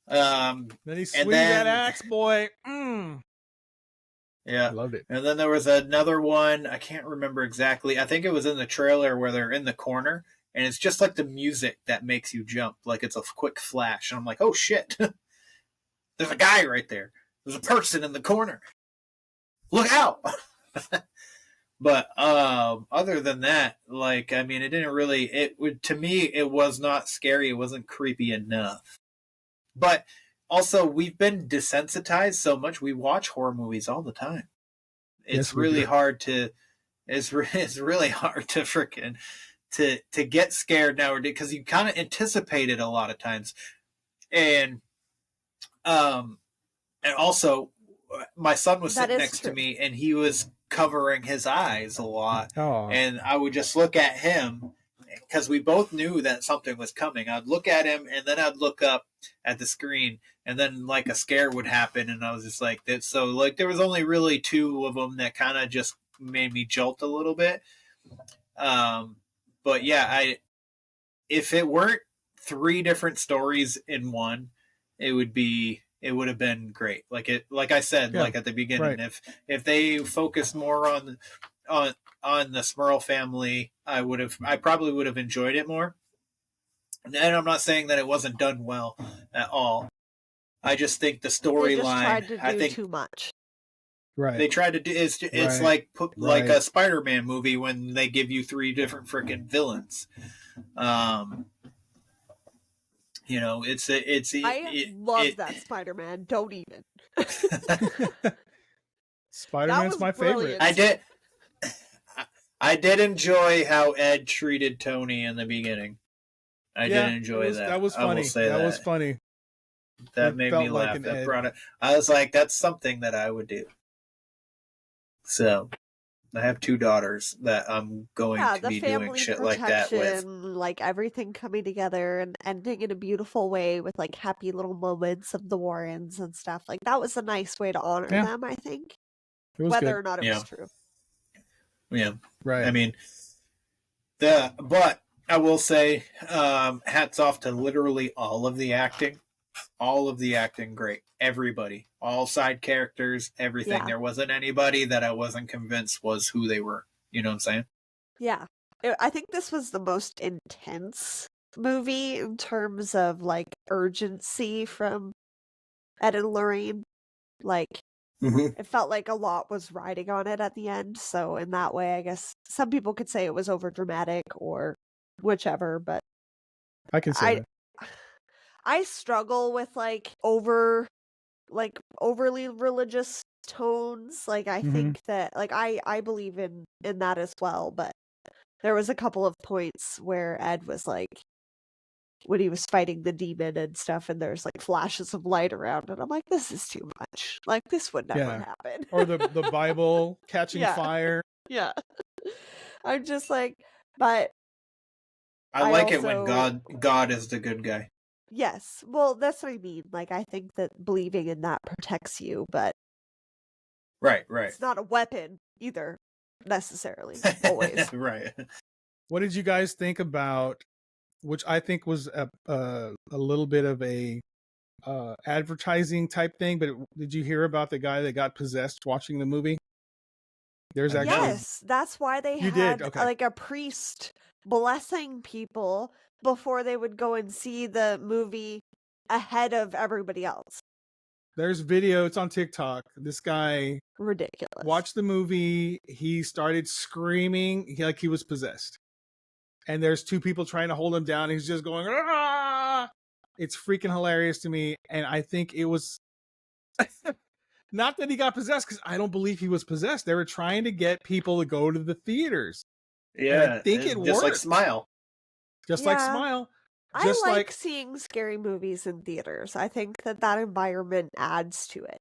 S2: Then he swings
S4: then-
S2: that axe, boy. I
S4: Yeah.
S2: loved it.
S4: And then there was another one, I can't remember exactly. I think it was in the trailer where they're in the corner, and it's just like the music that makes you jump. Like it's a quick flash. And I'm like, oh shit. There's a guy right there. There's a person in the corner. Look out. But other than that, like, I mean, to me, it was not scary. It wasn't creepy enough. But also, we've been desensitized so much. We watch horror movies all the time. It's
S2: Yes, we
S4: really
S2: do.
S4: hard to. It's really hard to freaking to get scared nowadays, because you kind of anticipate it a lot of times, and also my son was
S3: That
S4: sitting
S3: is
S4: next
S3: true.
S4: to me, and he was covering his eyes a lot,
S2: Oh,
S4: and I would just look at him because we both knew that something was coming. I'd look at him, and then I'd look up at the screen, and then like a scare would happen, and I was just like that. So like there was only really 2 of them that kind of just made me jolt a little bit. But yeah, if it weren't 3 different stories in one, it would have been great. Like I said,
S2: Yeah,
S4: like at the beginning,
S2: right.
S4: if they focused more on the Smurl family, I probably would have enjoyed it more. And I'm not saying that it wasn't done well at all. I just think the
S3: They just
S4: storyline.
S3: tried to
S4: I
S3: do
S4: think
S3: too much.
S2: right.
S4: they tried to do. It's
S2: Right,
S4: like like
S2: right.
S4: a Spider-Man movie when they give you 3 different freaking villains.
S3: I love that Spider-Man. Don't even.
S2: Spider-Man's
S3: was
S2: my favorite.
S3: brilliant.
S4: I did enjoy how Ed treated Tony in the beginning. I did enjoy that.
S2: That was
S4: I will
S2: funny.
S4: say
S2: That was funny.
S4: That
S2: It
S4: made
S2: felt
S4: me
S2: like
S4: laugh.
S2: an
S4: That
S2: Ed.
S4: brought it. I was like, that's something that I would do. So, I have 2 daughters that I'm going
S3: Yeah,
S4: to
S3: the
S4: be doing
S3: family
S4: shit like that with.
S3: protection, like everything coming together and ending in a beautiful way with like happy little moments of the Warrens and stuff. Like that was a nice way to honor
S2: Yeah.
S3: them, I think.
S2: It was
S3: Whether
S2: good.
S3: or not it
S4: Yeah.
S3: was true.
S4: Yeah,
S2: Right.
S4: I mean, but I will say, hats off to literally all of the acting. All of the acting, great. Everybody, all side characters, everything.
S3: Yeah.
S4: There wasn't anybody that I wasn't convinced was who they were. You know what I'm saying?
S3: Yeah. I think this was the most intense movie in terms of like urgency from Ed and Lorraine. Like it felt like a lot was riding on it at the end. So in that way, I guess some people could say it was over dramatic or whichever, but
S2: I can say that.
S3: I struggle with like over like overly religious tones. Like I
S2: Mhm.
S3: think that like I believe in that as well, but there was a couple of points where Ed was like when he was fighting the demon and stuff, and there's like flashes of light around, and I'm like, this is too much. Like this would never
S2: Yeah.
S3: happen.
S2: Or the Bible catching
S3: Yeah.
S2: fire.
S3: Yeah. I'm just like, but
S4: I
S3: I
S4: like it when
S3: also-
S4: God is the good guy.
S3: yes, well, that's what I mean. Like I think that believing in that protects you, but
S4: Right.
S3: it's not a weapon either, necessarily. Always.
S4: Right.
S2: What did you guys think about, which I think was a little bit of a advertising type thing, but did you hear about the guy that got possessed watching the movie? There's
S4: No.
S2: actually
S3: Yes, that's why they
S2: You
S3: had
S2: did? Okay.
S3: like a priest blessing people before they would go and see the movie ahead of everybody else.
S2: there's video, it's on TikTok. This guy
S3: Ridiculous.
S2: watched the movie, he started screaming like he was possessed. And there's two people trying to hold him down. He's just going, ah! It's freaking hilarious to me. And I think it was not that he got possessed, because I don't believe he was possessed. They were trying to get people to go to the theaters.
S4: Yeah.
S2: think it
S4: just like
S2: worked.
S4: Smile.
S2: Just like
S3: Yeah.
S2: Smile.
S3: I
S2: Just
S3: like seeing scary movies in theaters. I think that environment adds to it.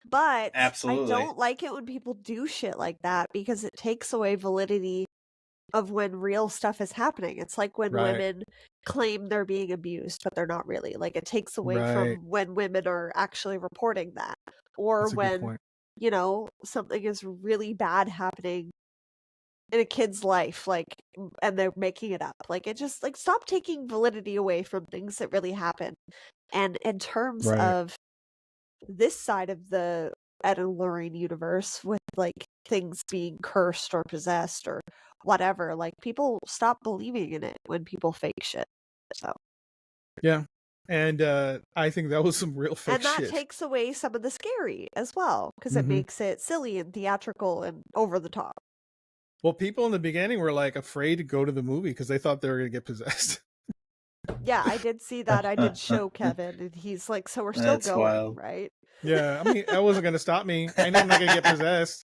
S3: But
S4: Absolutely.
S3: I don't like it when people do shit like that because it takes away validity of when real stuff is happening. It's like when
S2: Right.
S3: women claim they're being abused, but they're not really. Like it takes away
S2: Right.
S3: from when women are actually reporting that. Or
S2: That's a good
S3: when,
S2: point.
S3: you know, something is really bad happening in a kid's life, like, and they're making it up. Like it just like stop taking validity away from things that really happen. And in terms
S2: Right.
S3: of this side of the Ed and Lorraine universe with like things being cursed or possessed or whatever, like people stop believing in it when people fake shit. So
S2: Yeah. And I think that was some real fake
S3: and that
S2: shit.
S3: takes away some of the scary as well because it
S2: Mhm.
S3: makes it silly and theatrical and over the top.
S2: Well, people in the beginning were like afraid to go to the movie because they thought they were going to get possessed.
S3: Yeah, I did see that. I did show Kevin, and he's like, "So we're still
S4: That's
S3: going,
S4: wild.
S3: right?"
S2: Yeah. I mean, that wasn't going to stop me. I know I'm not going to get possessed.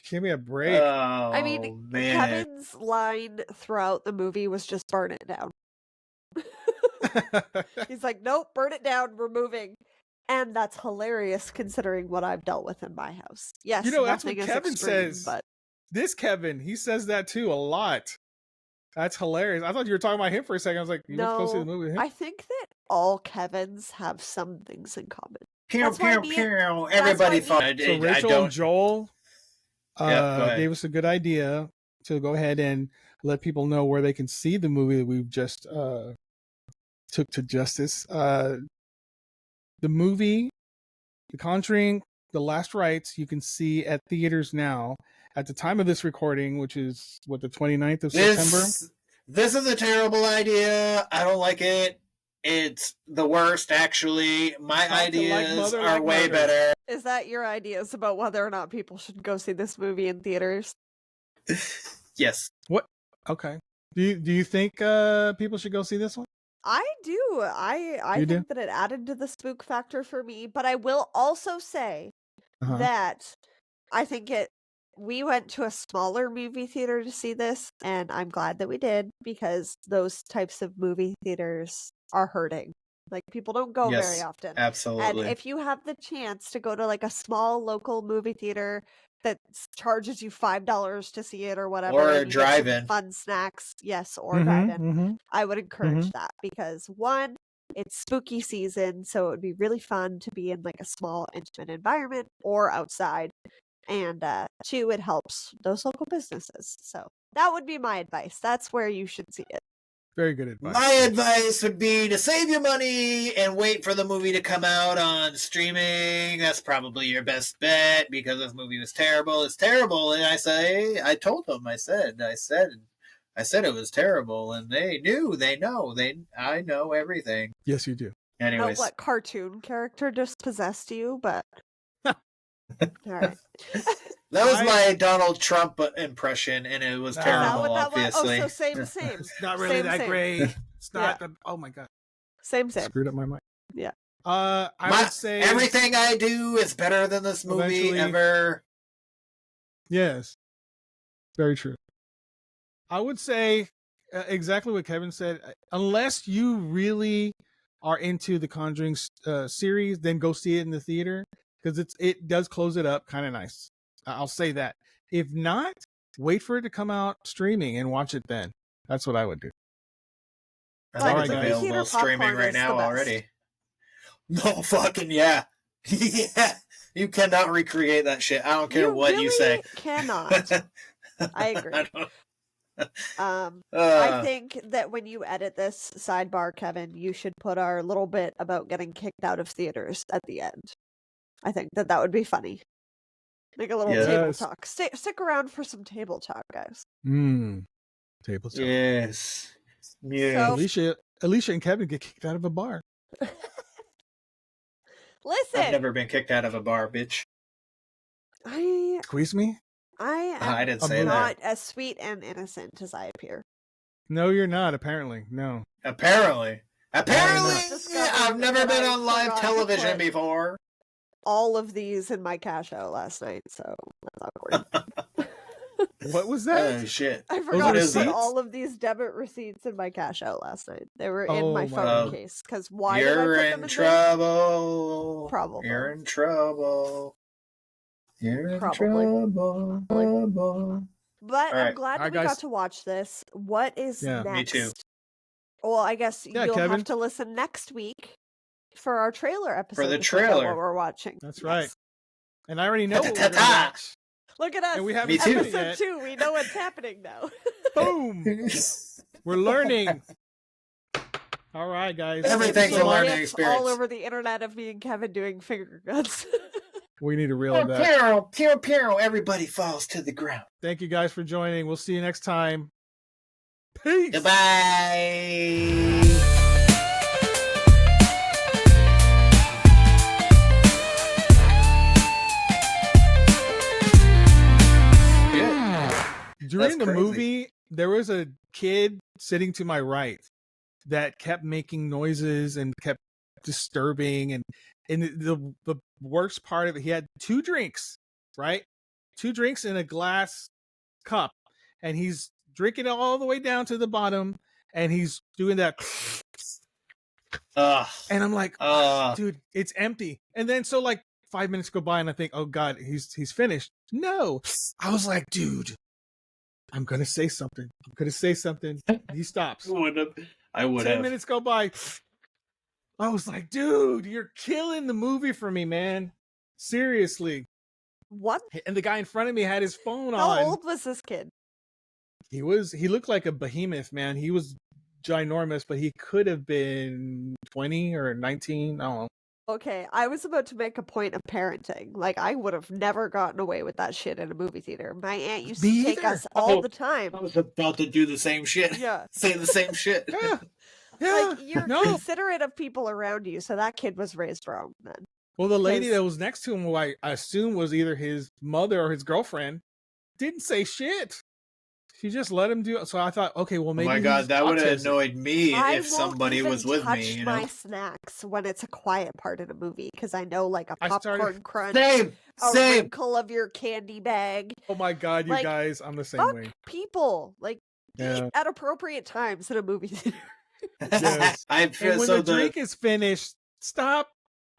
S2: Give me a break.
S4: Oh,
S3: I mean,
S4: man.
S3: Kevin's line throughout the movie was just "burn it down." He's like, "Nope, burn it down. We're moving," and that's hilarious considering what I've dealt with in my house. Yes,
S2: You know, that's what
S3: nothing is
S2: Kevin
S3: extreme,
S2: says.
S3: but
S2: This Kevin, he says that too a lot. That's hilarious. I thought you were talking about him for a second. I was like, you went to go see the
S3: no,
S2: movie with him?
S3: I think that all Kevins have some things in common.
S4: Pew,
S3: That's why
S4: pew,
S3: me-
S4: pew.
S3: that's
S4: Everybody
S3: why me-
S4: thought
S2: So Rachel and Joel
S4: Yep, go ahead.
S2: gave us a good idea to go ahead and let people know where they can see the movie that we've just took to justice. The movie, The Conjuring, The Last Rites, you can see at theaters now. At the time of this recording, which is what, the 29th of September?
S4: This is a terrible idea. I don't like it. It's the worst, actually. My
S2: Talk to like
S4: ideas
S2: mother,
S4: are
S2: like
S4: way
S2: murder.
S4: better.
S3: Is that your ideas about whether or not people should go see this movie in theaters?
S4: Yes.
S2: Okay. Do you think people should go see this one?
S3: I do. I
S2: You do?
S3: think that it added to the spook factor for me, but I will also say
S2: Uh-huh.
S3: that I think we went to a smaller movie theater to see this, and I'm glad that we did because those types of movie theaters are hurting. Like people don't go very
S4: Yes,
S3: often. And
S4: absolutely.
S3: if you have the chance to go to like a small local movie theater that charges you $5 to see it or whatever,
S4: Or
S3: and
S4: a
S3: you get some
S4: drive-in.
S3: fun snacks, yes, or
S2: Mhm,
S3: drive-in,
S2: mhm.
S3: I would encourage that because one, it's spooky season, so it would be really fun to be in like a small intimate environment or outside. And two, it helps those local businesses. So that would be my advice. That's where you should see it.
S2: Very good advice.
S4: My advice would be to save your money and wait for the movie to come out on streaming. That's probably your best bet because this movie was terrible. It's terrible, and I told them, I said it was terrible, and they knew, I know everything.
S2: Yes, you do.
S3: I don't know
S4: Anyways,
S3: what cartoon character just possessed you, but all right.
S4: that was my Donald Trump impression, and it was
S2: Is that
S4: terrible.
S3: what that
S4: Obviously,
S3: was? Oh, so same.
S2: It's not really
S3: Same,
S2: that
S3: same.
S2: great. It's not
S3: Yeah.
S2: the. Oh my god.
S3: Same.
S2: Screwed up my mic.
S3: Yeah.
S2: I would say
S4: everything I do is better than this movie
S2: Eventually-
S4: ever.
S2: yes, very true. I would say exactly what Kevin said. Unless you really are into the Conjuring series, then go see it in the theater because it does close it up kind of nice. I'll say that. If not, wait for it to come out streaming and watch it then. That's what I would do.
S4: I think
S2: Alright,
S4: it's
S2: guys.
S4: available
S3: Theater
S4: streaming
S3: popcorn
S4: right
S3: is the
S4: now
S3: best.
S4: already. No fucking yeah. Yeah. You cannot recreate that shit. I don't care
S3: You
S4: what
S3: really
S4: you say.
S3: cannot. I agree. I
S4: Uh,
S3: think that when you edit this sidebar, Kevin, you should put our little bit about getting kicked out of theaters at the end. I think that would be funny. Like a little
S4: Yes.
S3: table talk. Stick around for some table talk, guys.
S2: Table talk.
S4: yes. Yeah.
S3: So-
S2: Alicia and Kevin get kicked out of a bar.
S3: Listen,
S4: I've never been kicked out of a bar, bitch.
S2: Squeeze me?
S3: I
S4: I
S3: am
S4: didn't say
S3: not
S4: that.
S3: as sweet and innocent as I appear.
S2: No, you're not. Apparently, no.
S4: Apparently. Apparently,
S3: Discovered
S4: I've never
S3: that
S4: been
S3: I
S4: on live
S3: forgot to
S4: television
S3: put-
S4: before.
S3: All of these in my cash out last night, so that's awkward.
S2: What was that?
S4: Oh shit.
S3: I
S2: are
S3: forgot to put
S2: receipts?
S3: all of these debit receipts in my cash out last night. They were in
S2: Oh
S3: my
S2: my
S3: phone
S4: God.
S3: case. Because why did I
S4: You're
S3: put them
S4: in
S3: in
S4: trouble.
S3: Probably.
S4: You're in trouble. You're in
S3: Probably.
S4: trouble.
S3: there? But
S4: All
S3: I'm
S4: right.
S3: glad that
S2: Alright,
S3: we got
S2: guys.
S3: to watch this. What is
S2: Yeah.
S3: next?
S4: Me too.
S3: Well, I guess
S2: Yeah,
S3: you'll
S2: Kevin.
S3: have to listen next week for our trailer episode.
S4: the
S3: to find out
S4: trailer.
S3: what we're watching.
S2: That's
S3: Yes.
S2: right. And I already know what we're going to
S4: Ta-ta-ta-ta.
S2: watch.
S3: Look at us.
S2: And we haven't
S4: Me too.
S2: seen it
S3: Episode
S2: yet.
S3: 2. We know what's happening now.
S2: Boom. We're learning. All right, guys.
S4: Everything's
S2: Thank you
S4: a
S2: so much.
S4: learning
S3: GIFs
S4: experience.
S3: all over the internet of me and Kevin doing finger guns.
S2: We need to reel
S4: Pew,
S2: that.
S4: pew, pew, pew. Everybody falls to the ground.
S2: Thank you guys for joining. We'll see you next time. Peace.
S4: Goodbye.
S2: During the
S4: That's crazy.
S2: movie, there was a kid sitting to my right that kept making noises and kept disturbing. And the worst part of it, he had 2 drinks, right? 2 drinks in a glass cup. And he's drinking it all the way down to the bottom. And he's doing that.
S4: Ugh.
S2: And I'm like,
S4: Ugh.
S2: dude, it's empty. And then so like 5 minutes go by and I think, oh God, he's finished. No. I was like, dude, I'm gonna say something. He stops.
S4: I would
S2: 10
S4: have.
S2: minutes go by. I was like, dude, you're killing the movie for me, man. Seriously.
S3: What?
S2: And the guy in front of me had his phone
S3: How
S2: on.
S3: old was this kid?
S2: He looked like a behemoth, man. He was ginormous, but he could have been 20 or 19. I don't know.
S3: Okay, I was about to make a point of parenting. Like, I would have never gotten away with that shit in a movie theater. My aunt used
S2: Me
S3: to take
S2: either.
S3: us all
S4: Oh.
S3: the time.
S4: I was about to do the same shit.
S3: Yeah.
S4: Say the same shit.
S2: Yeah. Yeah.
S3: Like, you're
S2: No.
S3: considerate of people around you, so that kid was raised wrong then.
S2: Well, the lady
S3: 'Cause-
S2: that was next to him, who I assume was either his mother or his girlfriend, didn't say shit. She just let him do it. So I thought, okay, well,
S4: Oh
S2: maybe
S4: my
S2: he's
S4: god, that would have
S2: autistic.
S4: annoyed me
S3: I
S4: if
S3: won't
S4: somebody
S3: even
S4: was with
S3: touch
S4: me, you
S3: my
S4: know?
S3: snacks when it's a quiet part in a movie because I know, like, a
S2: I
S3: popcorn
S2: started-
S3: crunch,
S4: Same!
S3: a
S4: Same!
S3: wrinkle of your candy bag.
S2: Oh my god, you
S3: Like,
S2: guys, I'm the same
S3: Fuck
S2: way.
S3: people. Like,
S2: Yeah.
S3: eat at appropriate times in a movie theater.
S2: Yes.
S4: I
S2: And
S4: feel
S2: when
S4: so
S2: the drink is finished, stop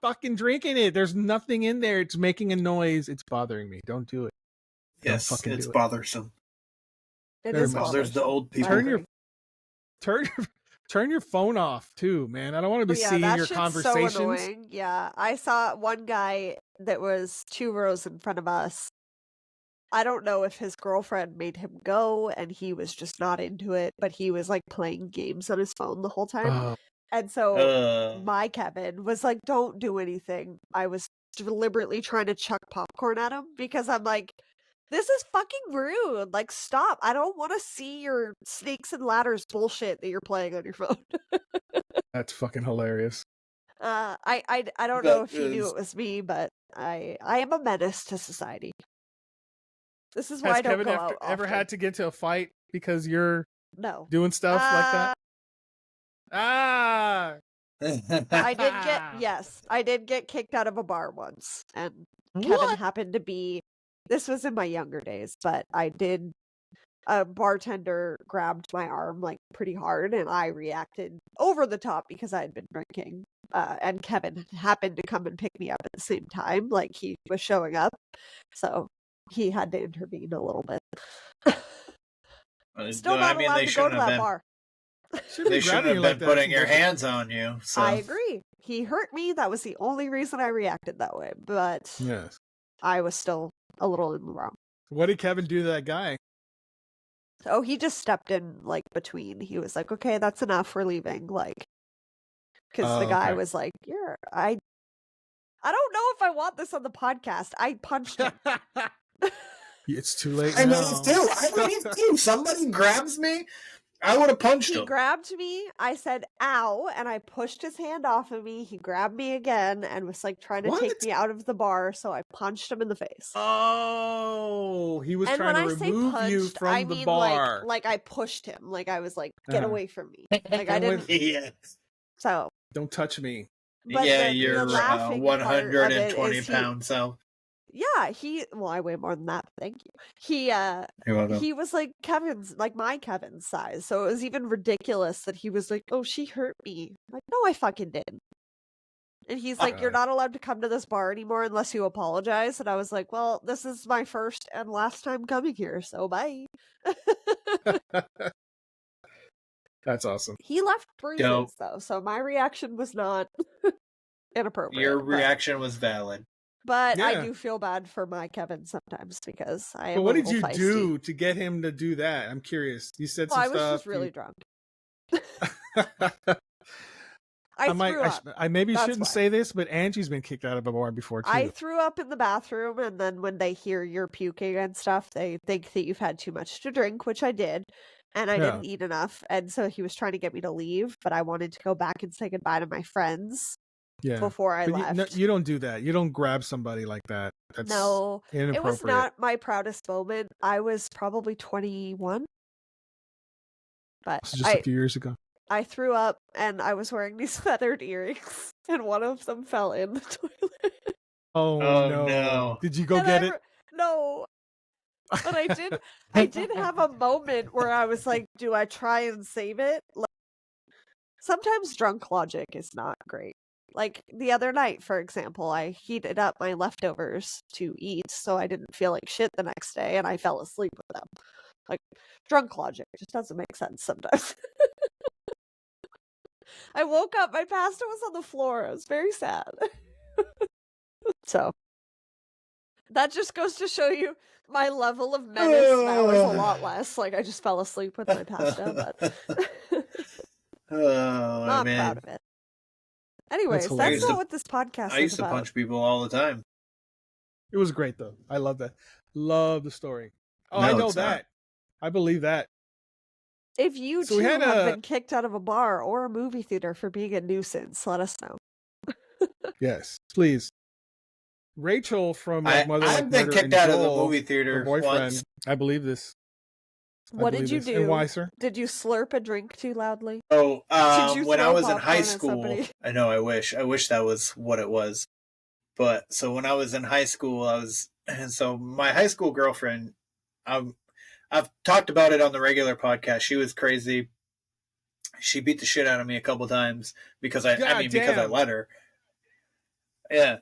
S2: fucking drinking it. There's nothing in there. It's making a noise. It's bothering me. Don't do it.
S4: yes,
S2: fucking
S4: it's
S2: do it.
S4: bothersome.
S3: It
S2: Very
S3: is
S2: much.
S4: There's the
S3: bothersome.
S4: old people.
S3: I
S2: Turn your
S3: agree.
S2: turn your phone off too, man. I don't want to be
S3: Oh, yeah,
S2: seeing
S3: that
S2: your
S3: shit's
S2: conversations.
S3: so annoying. Yeah, I saw one guy that was 2 rows in front of us. I don't know if his girlfriend made him go and he was just not into it, but he was like playing games on his phone the whole time.
S2: Oh,
S3: And so
S4: Uh,
S3: my Kevin was like, don't do anything. I was deliberately trying to chuck popcorn at him because I'm like, this is fucking rude. Like, stop. I don't want to see your snakes and ladders bullshit that you're playing on your phone.
S2: that's fucking hilarious.
S3: I don't know
S4: That
S3: if he knew
S4: is-
S3: it was me, but I am a menace to society. This is why
S2: Has
S3: I don't
S2: Kevin
S3: go out
S2: ever
S3: often.
S2: had to get to a fight because you're
S3: No.
S2: doing stuff like that? Ah,
S3: I did get kicked out of a bar once, and Kevin
S2: What?
S3: happened to be. This was in my younger days, but a bartender grabbed my arm like pretty hard, and I reacted over the top because I had been drinking. And Kevin happened to come and pick me up at the same time, like he was showing up, so he had to intervene a little bit. Still not allowed to go to that bar.
S4: They shouldn't have been putting your hands on you. So.
S3: I agree. He hurt me. That was the only reason I reacted that way. But
S2: Yes.
S3: I was still a little in the wrong.
S2: What did Kevin do to that guy?
S3: Oh, he just stepped in like between. He was like, "Okay, that's enough. We're leaving." Like, because the guy was like, I don't know if I want this on the podcast. I punched him.
S2: It's too late.
S4: I
S2: now.
S4: mean, too. If somebody grabs me, I would have punched him.
S3: He grabbed me. I said, "Ow," and I pushed his hand off of me. He grabbed me again and was like trying to take me out of the bar. So I punched him in the face.
S2: Oh, he was
S3: and
S2: trying
S3: when
S2: to
S3: I say
S2: remove
S3: punched,
S2: you from
S3: I
S2: the
S3: mean
S2: bar.
S3: like I pushed him. Like I was like, "Get away from me!" Like I
S2: And
S3: didn't.
S4: Yes.
S3: So
S2: Don't touch me.
S3: But
S4: yeah,
S3: the
S4: you're
S3: laughing part of it
S4: 120
S3: is
S4: pounds. So
S3: yeah, I weigh more than that. Thank you.
S4: you're welcome.
S3: He was like my Kevin's size, so it was even ridiculous that he was like, "Oh, she hurt me." I'm like, no, I fucking did. And he's like, "You're not allowed to come to this bar anymore unless you apologize." And I was like, "Well, this is my first and last time coming here, so bye."
S2: That's awesome.
S3: He left bruises though, so my reaction was not inappropriate.
S4: Your reaction was valid.
S3: But
S2: Yeah.
S3: I do feel bad for my Kevin sometimes because I am.
S2: But what
S3: a
S2: did you
S3: feisty.
S2: do to get him to do that? I'm curious. You said
S3: Well,
S2: some
S3: I was
S2: stuff.
S3: just really drunk.
S2: I
S3: threw up.
S2: I maybe
S3: That's
S2: shouldn't
S3: why.
S2: say this, but Angie's been kicked out of a bar before too.
S3: I threw up in the bathroom, and then when they hear you're puking and stuff, they think that you've had too much to drink, which I did, and I didn't eat enough. And so he was trying to get me to leave, but I wanted to go back and say goodbye to my friends before I left.
S2: You don't do that. You don't grab somebody like that. That's inappropriate.
S3: It was not my proudest moment. I was probably 21, but
S2: This is just a few years ago.
S3: I threw up, and I was wearing these feathered earrings, and one of them fell in the toilet.
S2: Oh no. Did you go get it?
S3: No. But I did have a moment where I was like, do I try and save it? Like, sometimes drunk logic is not great. Like the other night, for example, I heated up my leftovers to eat so I didn't feel like shit the next day, and I fell asleep with them. Like, drunk logic just doesn't make sense sometimes. I woke up, my pasta was on the floor. I was very sad. So, that just goes to show you my level of menace now is a lot less. Like, I just fell asleep with my pasta, but not proud of it. Anyways, that's not what this podcast is about.
S4: I used to punch people all the time.
S2: It was great, though. I love that. Love the story. Oh,
S4: No,
S2: I know
S4: it's
S2: that.
S4: not.
S2: I believe that.
S3: If you too have been kicked out of a bar or a movie theater for being a nuisance, let us know.
S2: Yes, please. Rachel from
S4: I've been kicked out of the movie theater once.
S2: I believe this.
S3: What did you do?
S2: And why, sir?
S3: Did you slurp a drink too loudly?
S4: Oh, when I was in high school, I know. I wish that was what it was. But so when I was in high school, so my high school girlfriend. I've talked about it on the regular podcast. She was crazy. She beat the shit out of me a couple times because because I let her. Yeah,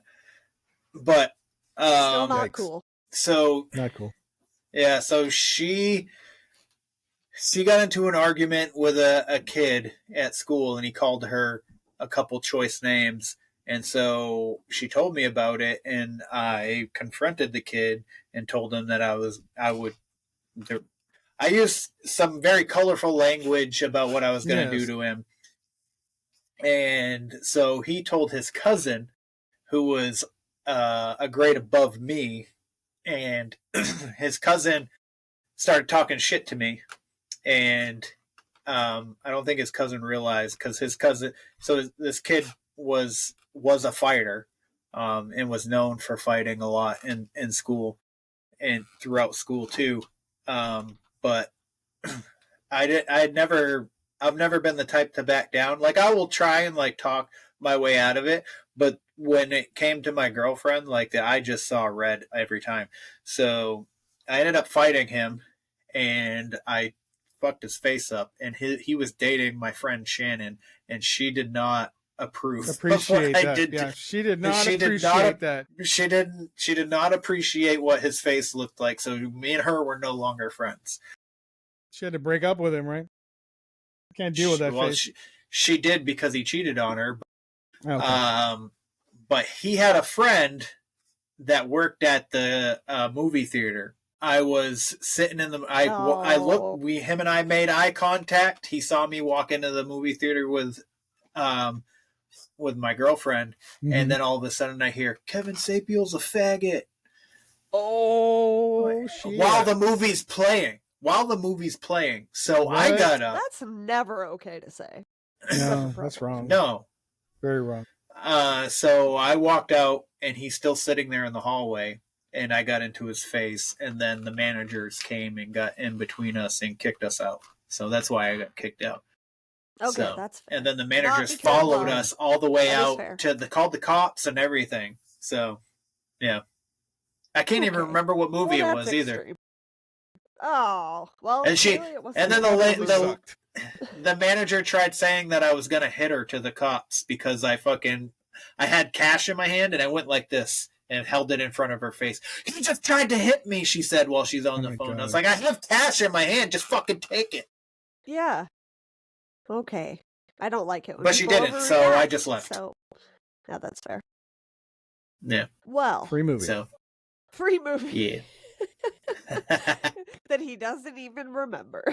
S4: but
S3: still not cool.
S4: So
S2: not cool.
S4: Yeah, so she got into an argument with a kid at school, and he called her a couple choice names. And so she told me about it, and I confronted the kid and told him that I used some very colorful language about what I was going to do to him. And so he told his cousin, who was a grade above me, and his cousin started talking shit to me. And I don't think his cousin realized, because his cousin, so this kid was a fighter, and was known for fighting a lot in school and throughout school too. But I had never I've never been the type to back down. Like, I will try and like talk my way out of it, but when it came to my girlfriend, like that, I just saw red every time. So I ended up fighting him, and I fucked his face up. And he was dating my friend Shannon, and she did not approve of what
S2: Appreciate
S4: I
S2: that.
S4: did.
S2: Yeah, she did not
S4: She did
S2: appreciate
S4: not-
S2: that.
S4: She did not appreciate what his face looked like. So me and her were no longer friends.
S2: She had to break up with him, right? Can't deal with that
S4: Well,
S2: face.
S4: she did because he cheated on her.
S2: Okay.
S4: But he had a friend that worked at the movie theater. I was sitting in the. I
S3: Oh.
S4: looked. Him and I made eye contact. He saw me walk into the movie theater with my girlfriend,
S2: Mhm.
S4: and then all of a sudden I hear Kevin Sapiel's a faggot.
S2: Oh shit!
S4: While the movie's playing. So I
S2: What?
S4: got up.
S3: That's never okay to say.
S2: No, that's wrong.
S4: No.
S2: Very wrong.
S4: So I walked out, and he's still sitting there in the hallway, and I got into his face, and then the managers came and got in between us and kicked us out. So that's why I got kicked out.
S3: Okay,
S4: So-
S3: that's fair.
S4: And then the managers
S3: because
S4: followed
S3: of-
S4: us all the way
S3: That is fair.
S4: out called the cops and everything. So, yeah. I can't even
S3: Okay.
S4: remember what movie
S3: Well,
S4: it
S3: that's
S4: was either.
S3: extreme. Oh, well,
S4: And she-
S3: clearly it wasn't
S4: and then
S2: Probably
S4: the
S2: sucked.
S4: the manager tried saying that I was gonna hit her to the cops because I had cash in my hand and I went like this and held it in front of her face. He just tried to hit me, she said while she's on
S2: Oh
S4: the
S2: my
S4: phone. I was
S2: God.
S4: like, I have cash in my hand, just fucking take it.
S3: Yeah. Okay. I don't like it when
S4: But she
S3: people
S4: didn't, so
S3: overreact,
S4: I just left.
S3: So, yeah, that's fair.
S4: Yeah.
S3: Well,
S2: Free movie.
S4: So
S3: free movie
S4: yeah.
S3: that he doesn't even remember.